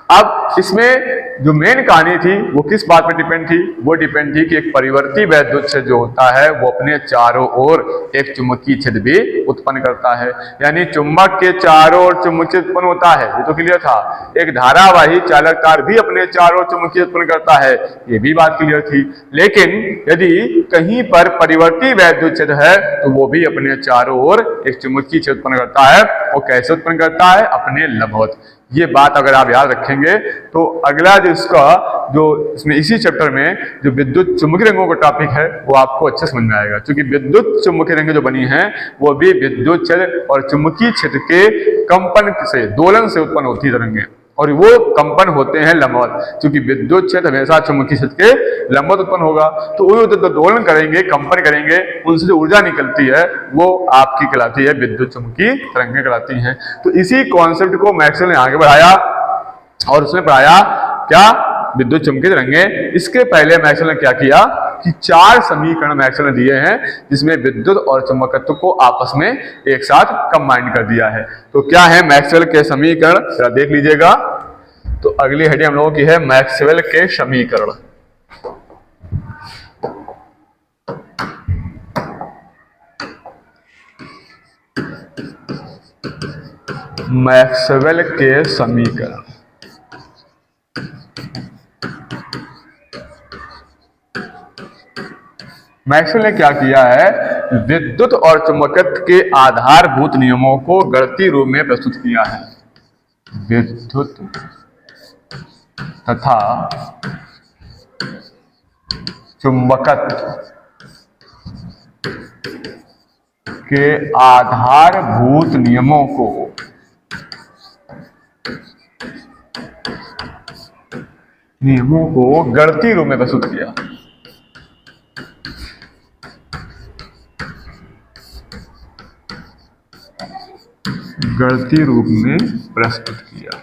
अब इसमें जो मेन कहानी थी वो किस बात पर डिपेंड थी? वो डिपेंड थी कि एक परिवर्ती वैद्युत क्षेत्र जो होता है वो अपने चारों ओर एक चुंबकीय क्षेत्र भी उत्पन्न करता है, यानी चुंबक के चारों ओर चुंबकीय क्षेत्र उत्पन्न होता है, ये तो क्लियर था। एक धारावाही चालक तार भी अपने चारों ओर चुंबकीय उत्पन्न करता है, ये भी बात क्लियर थी। लेकिन यदि कहीं पर परिवर्ती वैद्युत क्षेत्र है तो वो भी अपने चारों ओर एक चुंबकीय क्षेत्र उत्पन्न करता है। वो कैसे उत्पन्न करता है? अपने लंबवत। ये बात अगर आप याद रखेंगे तो अगला जो इसका जो इसमें इसी चैप्टर में जो विद्युत चुंबकीय रंगों का टॉपिक है वो आपको अच्छे समझ में आएगा, क्योंकि विद्युत चुंबकीय रंगें जो बनी हैं वो भी विद्युत क्षेत्र और चुंबकीय क्षेत्र के कंपन से, दोलन से उत्पन्न होती तरंगें, और वो कंपन होते हैं लंबवत, क्योंकि विद्युत क्षेत्र हमेशा चुंबकीय क्षेत्र के लंबवत उत्पन्न होगा। तो वो जो दोलन करेंगे, कंपन करेंगे, उनसे जो ऊर्जा निकलती है वो आपकी कहलाती है विद्युत चुंबकीय तरंगें कहलाती हैं। तो इसी कॉन्सेप्ट को मैक्सवेल ने आगे बढ़ाया और उसने पढ़ाया क्या? विद्युत चुंबकीय तरंगें। इसके पहले मैक्सवेल ने क्या किया कि 4 समीकरण मैक्सवेल ने दिए हैं जिसमें विद्युत और चुंबकत्व को आपस में एक साथ कंबाइन कर दिया है। तो क्या है मैक्सवेल के समीकरण, जरा देख लीजिएगा। तो अगली हेडिंग हम लोगों की है मैक्सवेल के समीकरण। मैक्सवेल के समीकरण। मैक्सवेल ने क्या किया है? विद्युत और चुंबकत्व के आधारभूत नियमों को गणितीय रूप में प्रस्तुत किया है। विद्युत तथा चुंबकत्व के आधारभूत नियमों को गणितीय रूप में प्रस्तुत किया। गणितीय रूप में प्रस्तुत किया,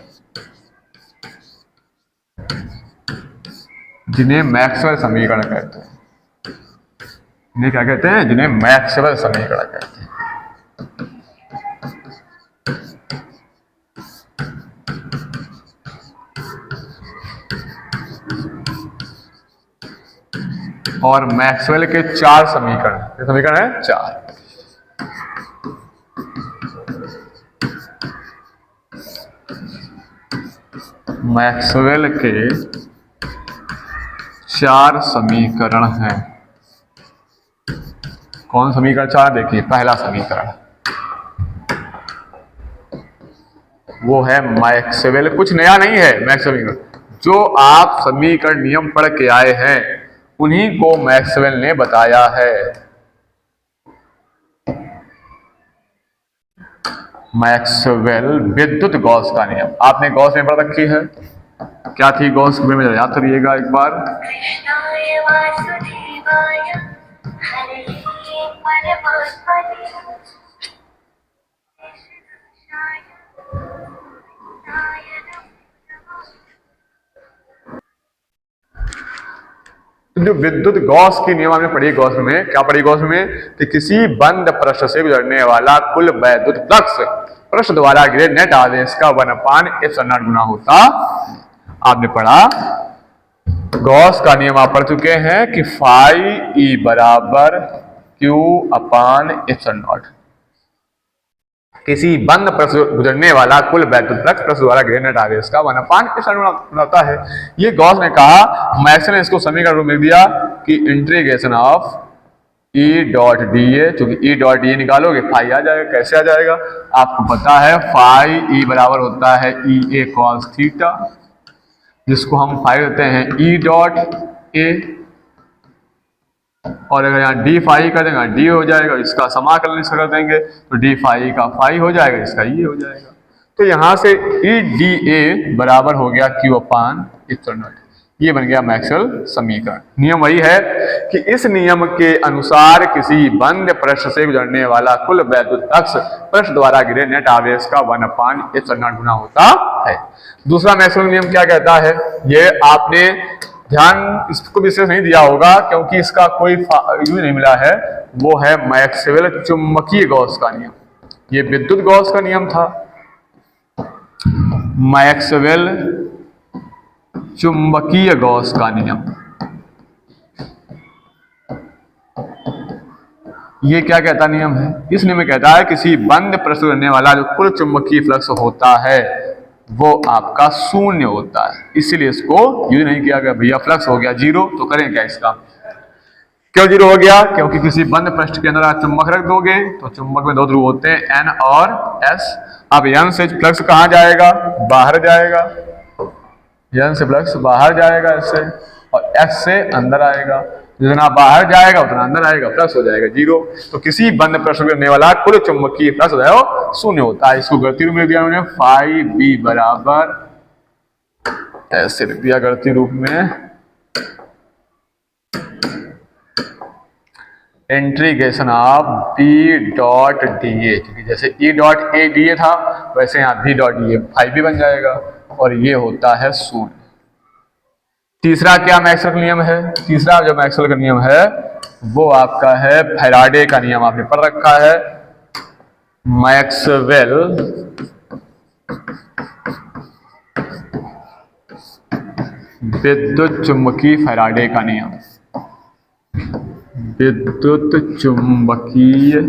जिन्हें मैक्सवेल समीकरण कहते हैं। इन्हें क्या कहते हैं? जिन्हें मैक्सवेल समीकरण कहते हैं। और मैक्सवेल के 4 समीकरण, ये समीकरण है 4। मैक्सवेल के 4 समीकरण हैं। कौन समीकरण 4? देखिए, पहला समीकरण वो है मैक्सवेल, कुछ नया नहीं है। मैक्सवेल जो आप समीकरण नियम पढ़ के आए हैं उन्हीं को मैक्सवेल ने बताया है। मैक्सवेल विद्युत गॉस का नियम, आपने गॉस में पढ़ रखी है। क्या थी गॉस में? याद करिएगा एक बार। कृष्णाय वासुदेवाय हरे परमात्मने जो विद्युत गॉस की नियम हमने पढ़ी गॉस में, क्या पढ़ी गॉस में? कि किसी बंद पृष्ठ से गुजरने वाला कुल वैद्युत फ्लक्स पृष्ठ द्वारा गिरे नेट आवेश का 1/ε0 गुना होता। आपने पढ़ा गॉस का नियम आप पढ़ चुके हैं कि फाई ई बराबर Q/ε0। किसी बंद पृष्ठ गुजरने वाला कुल वैद्युत फ्लक्स पृष्ठ द्वारा गिरे नेट आवेश का 1/ε0 होता है। ये गॉस ने कहा। मैक्सवेल ने इसको समीकरण रूप में दिया कि इंटीग्रेशन ऑफ E.dA, चूंकि E.dA निकालोगे फाई आ जाएगा। कैसे आ जाएगा? आपको पता है फाई E बराबर होता है EA cos थीटा, जिसको हम फाई देते हैं E.A, और अगर यहाँ डी फाई कर देंगे डी हो जाएगा, इसका समाकलन इसका कर देंगे तो डी फाई का फाई हो जाएगा, इसका ये हो जाएगा। तो यहाँ से E.dA बराबर हो गया Q/ε0। ये बन गया मैक्सवेल समीकरण। नियम वही है कि इस नियम के अनुसार किसी बंद पृष्ठ से गुजरने वाला कुल वैद्युत फ्लक्स पृष्ठ द्वारा गिरे नेट आवेश का 1/ε0 गुना होता है। दूसरा मैक्सवेल नियम क्या कहता है? ये आपने ध्यान इसको विशेष नहीं दिया होगा क्योंकि इसका कोई यूज नहीं मिला है। वो है मैक्सवेल चुंबकीय गॉस का नियम। ये विद्युत गॉस का नियम था। मैक्सवेल चुंबकीय गॉस का नियम। ये क्या कहता नियम है? इस नियम में कहता है किसी बंद पृष्ठ पर रहने वाला जो कुल चुंबकीय फ्लक्स होता है वो आपका शून्य होता है। इसीलिए इसको यूज नहीं किया गया। भैया फ्लक्स हो गया जीरो, तो करें क्या इसका? क्यों जीरो हो गया? क्योंकि किसी बंद पृष्ठ के अंदर आप चुंबक रख दोगे तो चुंबक में दो ध्रुव होते हैं N और S। अब N से फ्लक्स कहाँ जाएगा? बाहर जाएगा। N से फ्लक्स बाहर जाएगा इससे, और S से अंदर आएगा। जितना बाहर जाएगा उतना अंदर आएगा, फ्लक्स हो जाएगा जीरो। तो किसी बंद पृष्ठ में रहने वाला कुल चुंबकीय फ्लक्स हो जाएगा शून्य होता है। इसको गणितीय रूप में दिया उन्होंने, फाई बी बराबर, ऐसे लिख दिया गणितीय रूप में, integration of B dot D A. जैसे E dot A D A था वैसे यहाँ B dot D A phi B बन जाएगा, और ये होता है शून्य। तीसरा क्या मैक्सवेल का नियम है? तीसरा जो मैक्सवेल का नियम है वो आपका है फैराडे का नियम। आपने पढ़ रखा है मैक्सवेल विद्युत चुंबकीय फैराडे का नियम। विद्युत चुंबकीय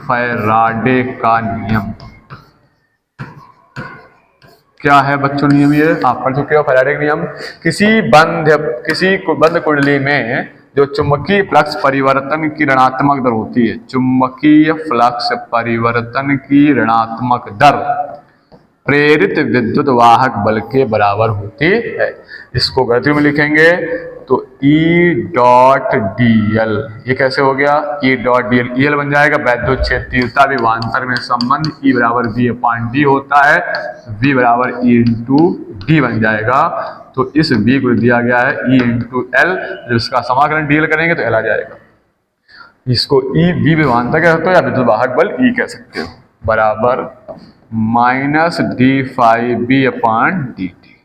फैराडे का नियम क्या है बच्चों? नियम ये आप पढ़ चुके हो। फैराडे का नियम, किसी बंद कुंडली में जो चुंबकीय फ्लक्स परिवर्तन की ऋणात्मक दर होती है, चुंबकीय फ्लक्स परिवर्तन की ऋणात्मक दर प्रेरित विद्युत वाहक बल के बराबर होती है। इसको गणित में लिखेंगे तो E डॉट डी एल, ये कैसे हो गया? E dot D L, E L बन जाएगा वैद्युत क्षेत्रीयता विभवांतर में संबंध, E बराबर V अपॉन D होता है, V बराबर E इंटू डी बन जाएगा। तो इस V को दिया गया है E इंटू एल, जब इसका समाकलन डी एल करेंगे तो एल आ जाएगा। इसको E V विभवांतर कह सकते हो या विद्युत वाहक बल E कह सकते हो, बराबर minus d phi B upon d t,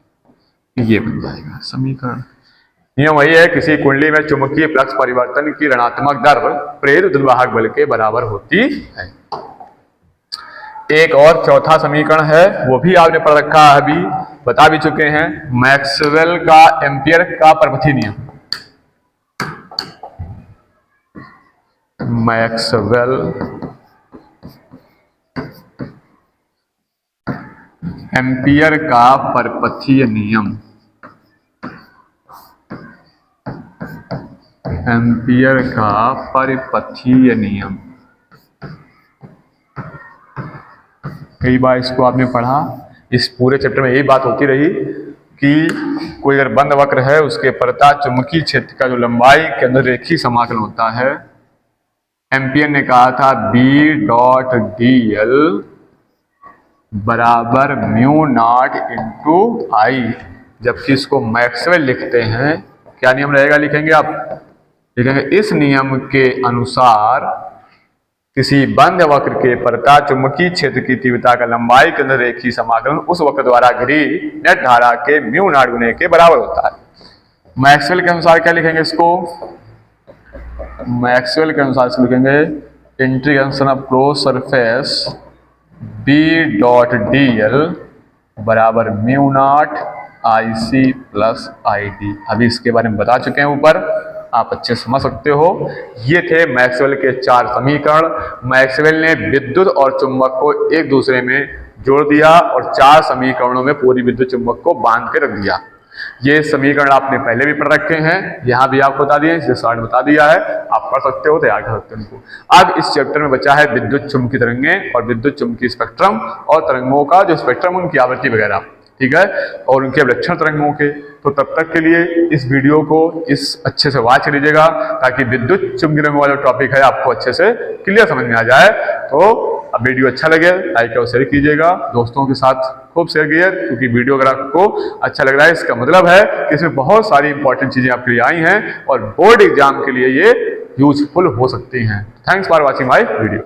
ये बन जाएगा समीकरण। नियम वही है, किसी कुंडली में चुंबकीय फ्लक्स परिवर्तन की ऋणात्मक दर प्रेरित विद्युत वाहक बल के बराबर होती है। एक और चौथा समीकरण है, वो भी आपने पढ़ रखा है, अभी बता भी चुके हैं, मैक्सवेल का एम्पियर का परपथी नियम। मैक्सवेल एम्पियर का परपथीय नियम, एम्पियर का परिपथीय नियम। कई बार इसको आपने पढ़ा, इस पूरे चैप्टर में यही बात होती रही कि कोई अगर बंद वक्र है उसके परता चुंबकीय क्षेत्र का जो लंबाई के अंदर रेखीय समाकलन होता है, एम्पियर ने कहा था बी डॉट डी एल बराबर म्यू नॉट इंटू आई, जबकि इसको मैक्सवेल लिखते हैं। क्या नियम रहेगा? लिखेंगे आप, लिखेंगे इस नियम के अनुसार किसी बंद वक्र के परता चुंबकीय क्षेत्र की तीव्रता का लंबाई के अंदर रेखीय समाकलन उस वक्र द्वारा घिरी नेट धारा के म्यू नॉट गुने के बराबर होता है। मैक्सवेल के अनुसार क्या लिखेंगे इसको? मैक्सवेल के अनुसार इसको लिखेंगे integration of close surface B dot D L बराबर mu naught I C plus I D. अभी इसके बारे में बता चुके हैं ऊपर, आप अच्छे समझ सकते हो। ये थे मैक्सवेल के चार समीकरण। मैक्सवेल ने विद्युत और चुंबक को एक दूसरे में जोड़ दिया और चार समीकरणों में पूरी विद्युत चुंबक को बांध के रख दिया। ये समीकरण आपने पहले भी पढ़ रखे हैं, यहाँ भी आपको बता दिए, इसे शॉर्ट बता दिया है, आप पढ़ सकते हो, तैयार कर सकते हो उनको। अब इस चैप्टर में बचा है विद्युत चुंबकीय तरंगें और विद्युत चुंबकीय स्पेक्ट्रम और तरंगों का जो स्पेक्ट्रम, उनकी आवृत्ति वगैरह, ठीक है, और उनके अवलक्षण तरंगों के। तो तब तक के लिए इस वीडियो को इस अच्छे से वॉच लीजिएगा ताकि विद्युत चुंबकीय तरंगों वाला टॉपिक है आपको अच्छे से क्लियर समझ में आ जाए। तो अब वीडियो अच्छा लगे लाइक और शेयर कीजिएगा, दोस्तों के साथ खूब शेयर कीजिए, क्योंकि वीडियो अगर आपको अच्छा लग रहा है इसका मतलब है कि इसमें बहुत सारी इंपॉर्टेंट चीजें आपके लिए आई हैं और बोर्ड एग्जाम के लिए ये यूजफुल हो सकती हैं। Thanks for watching my video.